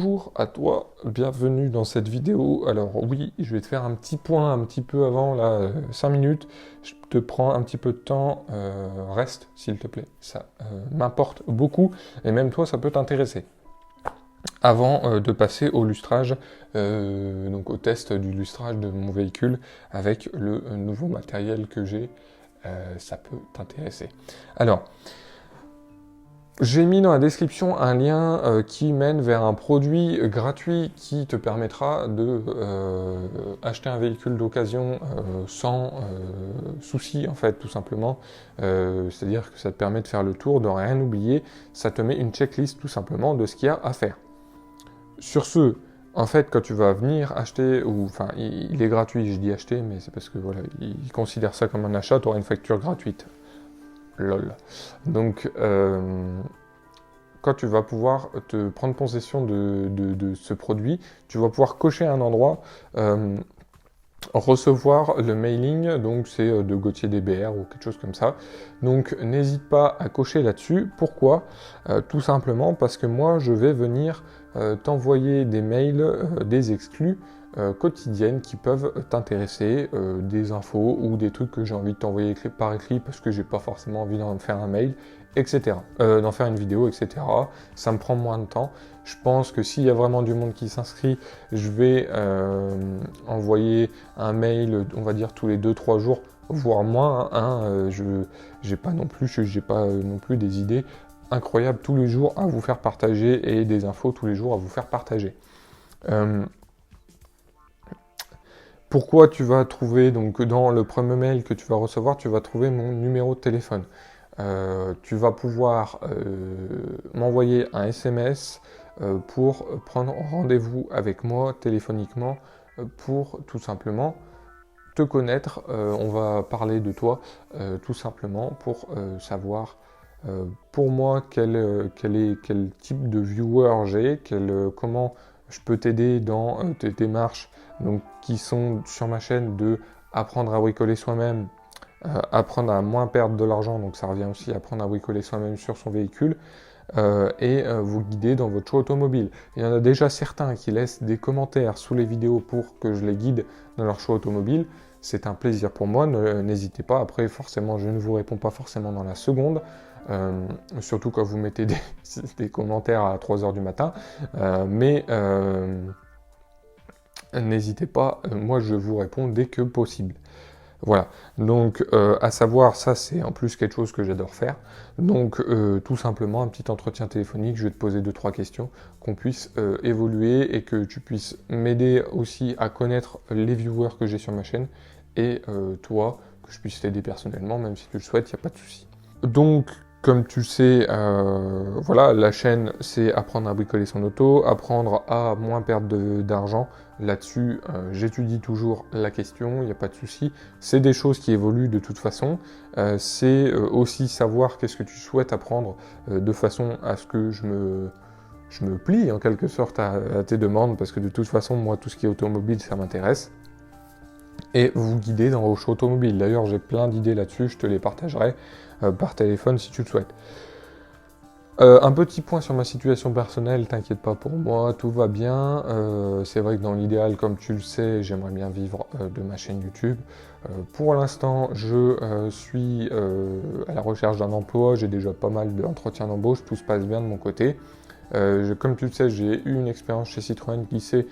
Bonjour à toi, bienvenue dans cette vidéo. Alors oui, je vais te faire un petit point un petit peu avant, là, 5 minutes. Je te prends un petit peu de temps, reste s'il te plaît, ça m'importe beaucoup et même toi ça peut t'intéresser. Avant de passer au lustrage, donc au test du lustrage de mon véhicule avec le nouveau matériel que j'ai, ça peut t'intéresser. Alors, j'ai mis dans la description un lien qui mène vers un produit gratuit qui te permettra de acheter un véhicule d'occasion sans souci, en fait, tout simplement. C'est-à-dire que ça te permet de faire le tour, de rien oublier. Ça te met une checklist, tout simplement, de ce qu'il y a à faire. Sur ce, en fait, quand tu vas venir acheter, ou enfin, il est gratuit, je dis acheter, mais c'est parce que voilà, il considère ça comme un achat, tu auras une facture gratuite. Lol. Donc, quand tu vas pouvoir te prendre possession de ce produit, tu vas pouvoir cocher un endroit, recevoir le mailing, donc c'est de Gauthier DBR ou quelque chose comme ça. Donc, n'hésite pas à cocher là-dessus. Pourquoi ? Tout simplement parce que moi, je vais venir t'envoyer des mails, des exclus, quotidiennes qui peuvent t'intéresser, des infos ou des trucs que j'ai envie de t'envoyer par écrit parce que j'ai pas forcément envie d'en faire un mail, etc. D'en faire une vidéo, etc. Ça me prend moins de temps. Je pense que s'il y a vraiment du monde qui s'inscrit, je vais envoyer un mail, on va dire tous les 2-3 jours, voire moins. J'ai pas non plus des idées incroyables tous les jours à vous faire partager et des infos tous les jours à vous faire partager. Pourquoi tu vas trouver, donc dans le premier mail que tu vas recevoir, tu vas trouver mon numéro de téléphone. Tu vas pouvoir m'envoyer un SMS pour prendre rendez-vous avec moi téléphoniquement pour tout simplement te connaître. On va parler de toi tout simplement pour savoir pour moi quel type de viewer j'ai, comment je peux t'aider dans tes démarches donc, qui sont sur ma chaîne de apprendre à bricoler soi-même, apprendre à moins perdre de l'argent, donc ça revient aussi à apprendre à bricoler soi-même sur son véhicule, et vous guider dans votre choix automobile. Il y en a déjà certains qui laissent des commentaires sous les vidéos pour que je les guide dans leur choix automobile. C'est un plaisir pour moi, n'hésitez pas. Après, forcément, je ne vous réponds pas forcément dans la seconde, surtout quand vous mettez des commentaires à 3h du matin, mais n'hésitez pas, moi je vous réponds dès que possible. Voilà, donc à savoir, ça c'est en plus quelque chose que j'adore faire, donc tout simplement un petit entretien téléphonique, je vais te poser 2-3 questions, qu'on puisse évoluer et que tu puisses m'aider aussi à connaître les viewers que j'ai sur ma chaîne, et toi, que je puisse t'aider personnellement, même si tu le souhaites, il n'y a pas de souci. Donc, comme tu sais, voilà, la chaîne, c'est apprendre à bricoler son auto, apprendre à moins perdre d'argent. Là-dessus, j'étudie toujours la question, il n'y a pas de souci. C'est des choses qui évoluent de toute façon. C'est aussi savoir qu'est-ce que tu souhaites apprendre de façon à ce que je me plie en quelque sorte à tes demandes, parce que de toute façon, moi, tout ce qui est automobile, ça m'intéresse. Et vous guider dans vos choix automobiles. D'ailleurs, j'ai plein d'idées là-dessus, je te les partagerai par téléphone si tu le souhaites. Un petit point sur ma situation personnelle, t'inquiète pas pour moi, tout va bien. C'est vrai que dans l'idéal, comme tu le sais, j'aimerais bien vivre de ma chaîne YouTube. Pour l'instant, je suis à la recherche d'un emploi, j'ai déjà pas mal d'entretiens d'embauche, tout se passe bien de mon côté. Comme tu le sais, j'ai eu une expérience chez Citroën qui s'est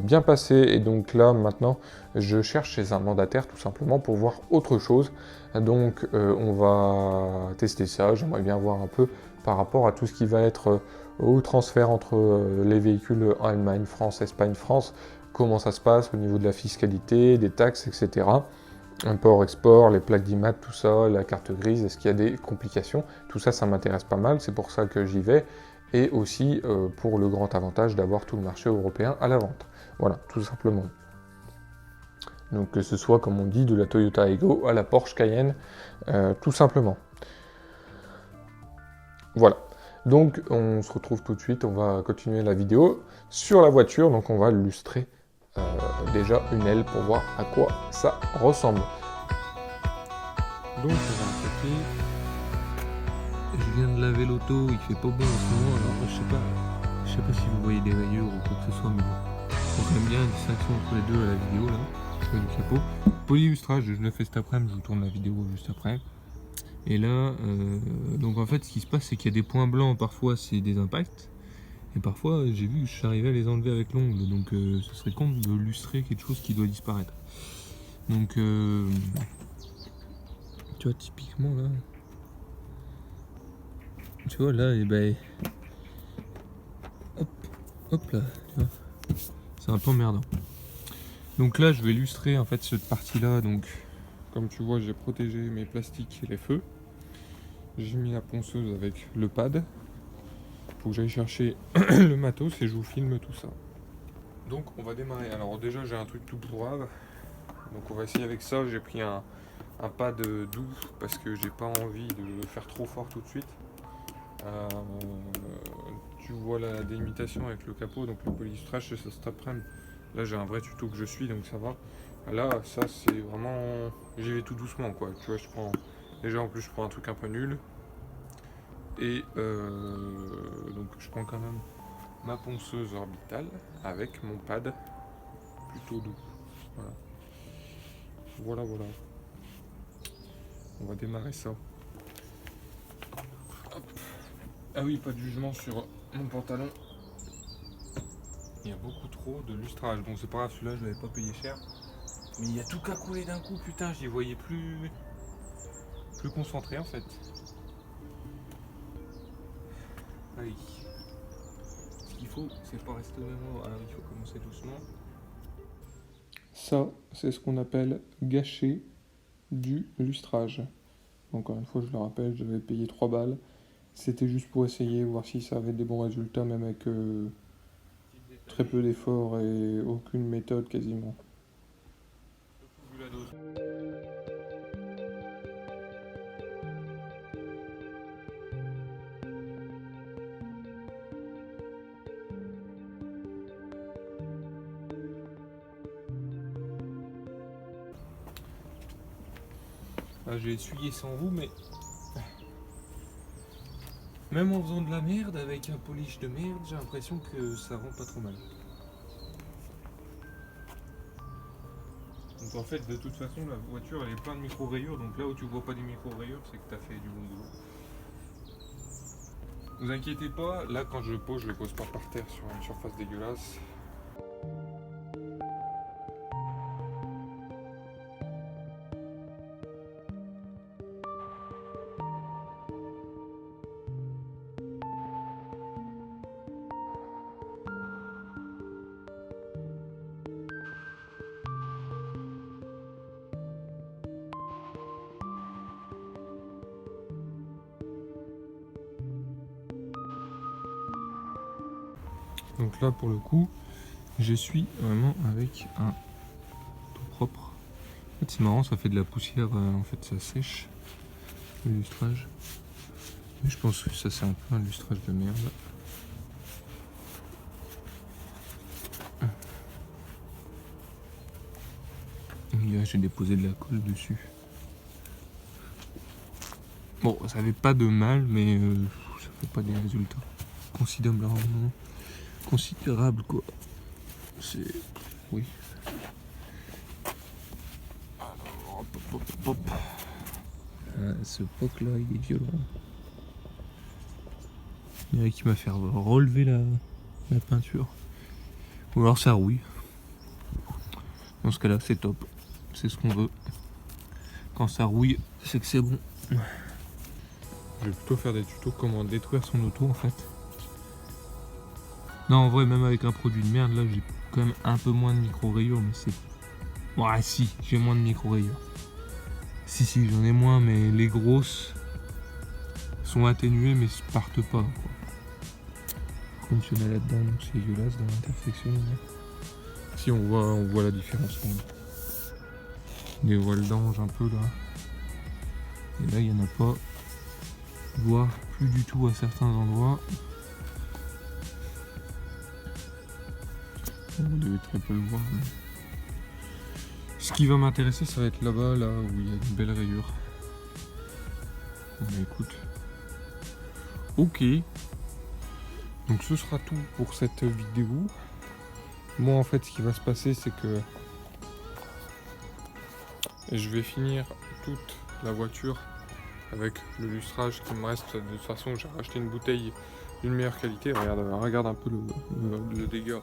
bien passée, et donc là, maintenant, je cherche chez un mandataire tout simplement pour voir autre chose. Donc, on va tester ça, j'aimerais bien voir un peu par rapport à tout ce qui va être au transfert entre les véhicules en Allemagne, France, Espagne, France, comment ça se passe au niveau de la fiscalité, des taxes, etc. Import-export, les plaques d'IMAT, tout ça, la carte grise, est-ce qu'il y a des complications? Tout ça, ça m'intéresse pas mal, c'est pour ça que j'y vais. Et aussi pour le grand avantage d'avoir tout le marché européen à la vente. Voilà, tout simplement. Donc que ce soit, comme on dit, de la Toyota Aygo à la Porsche Cayenne, tout simplement. Voilà. Donc on se retrouve tout de suite, on va continuer la vidéo sur la voiture, donc on va lustrer déjà une aile pour voir à quoi ça ressemble. Donc on va attaquer. Je viens de laver l'auto, il fait pas beau en ce moment, alors je sais pas Je sais pas si vous voyez des rayures ou quoi que ce soit, mais bon. On voit quand même bien une distinction entre les deux à la vidéo là, du capot. Polyillustrage, je le fais cet après-midi, je vous tourne la vidéo juste après. Et là, donc en fait ce qui se passe c'est qu'il y a des points blancs, parfois c'est des impacts. Et parfois j'ai vu que j'arrivais à les enlever avec l'ongle, donc ce serait con de lustrer quelque chose qui doit disparaître. Donc tu vois typiquement là, tu vois là, et ben hop là, tu vois, c'est un peu emmerdant. Donc là je vais lustrer en fait cette partie là, donc comme tu vois j'ai protégé mes plastiques et les feux. J'ai mis la ponceuse avec le pad. Faut que j'aille chercher le matos et je vous filme tout ça. Donc on va démarrer. Alors déjà j'ai un truc tout pourrave. Donc on va essayer avec ça. J'ai pris un pad doux parce que j'ai pas envie de le faire trop fort tout de suite. Tu vois la délimitation avec le capot, donc le polyillustrage c'est ça cet après-midi. Là j'ai un vrai tuto que je suis donc ça va. Là ça c'est vraiment, j'y vais tout doucement quoi. Tu vois je prends déjà en plus je prends un truc un peu nul. Et donc je prends quand même ma ponceuse orbitale avec mon pad plutôt doux. Voilà. Voilà. On va démarrer ça. Hop. Ah oui, pas de jugement sur mon pantalon. Il y a beaucoup trop de lustrage. Bon c'est pas grave, celui-là je l'avais pas payé cher. Mais il y a tout qu'à couler d'un coup, putain, j'y voyais plus concentré en fait. Ah oui. Ce qu'il faut, c'est pas rester au même endroit. Ah oui, il faut commencer doucement. Ça, c'est ce qu'on appelle gâcher du lustrage. Encore une fois, je le rappelle, j'avais payé 3 balles. C'était juste pour essayer, voir si ça avait des bons résultats, même avec très peu d'efforts et aucune méthode quasiment. Ah, j'ai essuyé sans vous, mais même en faisant de la merde avec un polish de merde, j'ai l'impression que ça rend pas trop mal. Donc en fait, de toute façon, la voiture elle est pleine de micro-rayures, donc là où tu vois pas des micro-rayures, c'est que tu as fait du bon boulot. Ne vous inquiétez pas, là quand je pose, je le pose pas par terre sur une surface dégueulasse. Donc là pour le coup, je suis vraiment avec un tout propre. En fait c'est marrant, ça fait de la poussière, en fait ça sèche le lustrage. Mais je pense que ça c'est un peu un lustrage de merde. Et là j'ai déposé de la colle dessus. Bon, ça avait pas de mal, mais ça fait pas des résultats considérables quoi. C'est... oui. Alors, hop. Ah, ce poc là, il est violent. Il y en a qui m'a fait relever la peinture. Ou alors ça rouille. Dans ce cas là, c'est top. C'est ce qu'on veut. Quand ça rouille, c'est que c'est bon. Je vais plutôt faire des tutos comment détruire son auto en fait. Non, en vrai, même avec un produit de merde, là j'ai quand même un peu moins de micro-rayures, mais c'est... ouais, si, j'ai moins de micro-rayures. Si, j'en ai moins, mais les grosses sont atténuées, mais ne partent pas, quoi. Comme si on est là-dedans, donc c'est dégueulasse dans l'intersection. Si, on voit la différence. Des voiles d'ange un peu, là. Et là, il n'y en a pas. Voire plus du tout à certains endroits. Vous devez très peu le voir. Mais... ce qui va m'intéresser, ça va être là-bas, là où il y a une belle rayure. Bon, bah, écoute. Ok. Donc ce sera tout pour cette vidéo. Moi en fait ce qui va se passer c'est que je vais finir toute la voiture avec le lustrage qui me reste. De toute façon j'ai racheté une bouteille d'une meilleure qualité. Regarde un peu le dégât.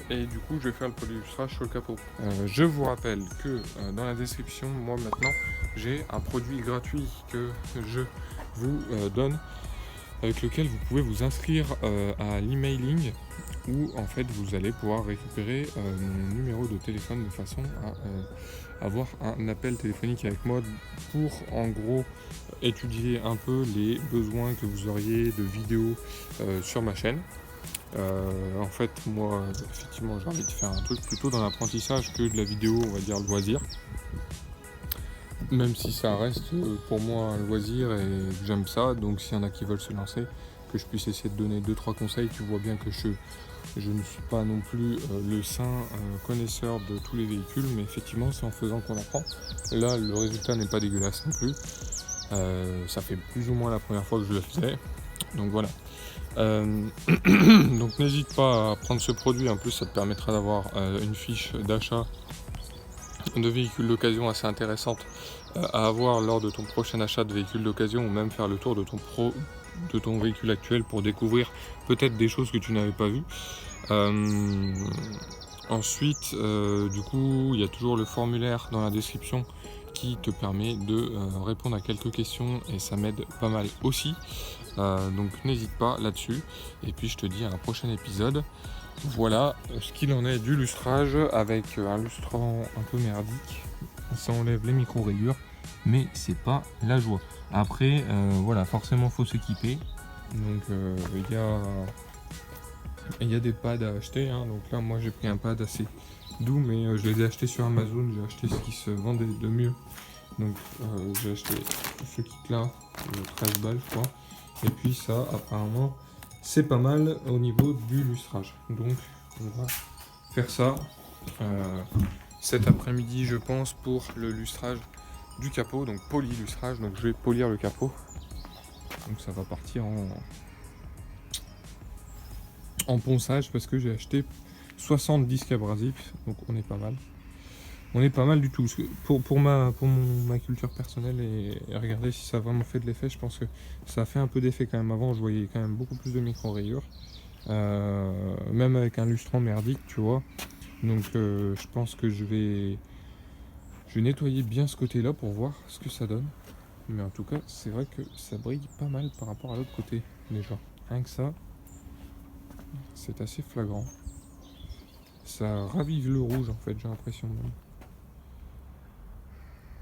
Et du coup je vais faire le polylustrage sur le capot. Je vous rappelle que dans la description, moi maintenant j'ai un produit gratuit que je vous donne, avec lequel vous pouvez vous inscrire à l'emailing, où en fait vous allez pouvoir récupérer mon numéro de téléphone de façon à avoir un appel téléphonique avec moi pour en gros étudier un peu les besoins que vous auriez de vidéos sur ma chaîne. En fait moi effectivement j'ai envie de faire un truc plutôt dans l'apprentissage que de la vidéo, on va dire loisir, même si ça reste pour moi un loisir et que j'aime ça. Donc s'il y en a qui veulent se lancer, que je puisse essayer de donner 2-3 conseils. Tu vois bien que je ne suis pas non plus le saint connaisseur de tous les véhicules, mais effectivement c'est en faisant qu'on apprend. Là le résultat n'est pas dégueulasse non plus. Ça fait plus ou moins la première fois que je le faisais, donc voilà. Donc n'hésite pas à prendre ce produit, en plus ça te permettra d'avoir une fiche d'achat de véhicules d'occasion assez intéressante à avoir lors de ton prochain achat de véhicule d'occasion, ou même faire le tour de ton véhicule actuel pour découvrir peut-être des choses que tu n'avais pas vues. Ensuite, du coup, il y a toujours le formulaire dans la description qui te permet de répondre à quelques questions, et ça m'aide pas mal aussi. Donc n'hésite pas là-dessus. Et puis je te dis à un prochain épisode. Voilà ce qu'il en est du lustrage, avec un lustrant un peu merdique. Ça enlève les micro-rayures, mais c'est pas la joie. Après, voilà, forcément faut s'équiper. Donc il y a des pads à acheter, hein. Donc là moi j'ai pris un pad assez doux, mais je les ai achetés sur Amazon. J'ai acheté ce qui se vendait de mieux. Donc j'ai acheté ce kit là, 13 balles je crois. Et puis ça apparemment c'est pas mal au niveau du lustrage. Donc on va faire ça cet après-midi je pense, pour le lustrage du capot, donc polylustrage. Donc je vais polir le capot. Donc ça va partir en ponçage, parce que j'ai acheté 70 disques abrasifs, donc on est pas mal. On est pas mal du tout. Pour ma culture personnelle, et regarder si ça a vraiment fait de l'effet, je pense que ça a fait un peu d'effet quand même. Avant, je voyais quand même beaucoup plus de micro-rayures, même avec un lustrant merdique, tu vois. Donc je pense que je vais nettoyer bien ce côté-là pour voir ce que ça donne. Mais en tout cas, c'est vrai que ça brille pas mal par rapport à l'autre côté, déjà. Rien que ça, c'est assez flagrant. Ça ravive le rouge, en fait, j'ai l'impression.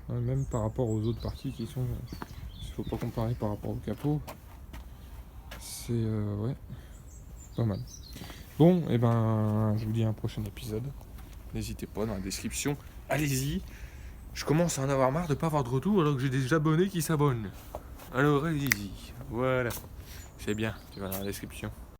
Même par rapport aux autres parties qui sont... Il faut pas comparer par rapport au capot. C'est... ouais, pas mal. Bon, et ben, je vous dis à un prochain épisode. N'hésitez pas, dans la description, allez-y. Je commence à en avoir marre de pas avoir de retour alors que j'ai des abonnés qui s'abonnent. Alors allez-y, voilà. C'est bien, tu vas dans la description.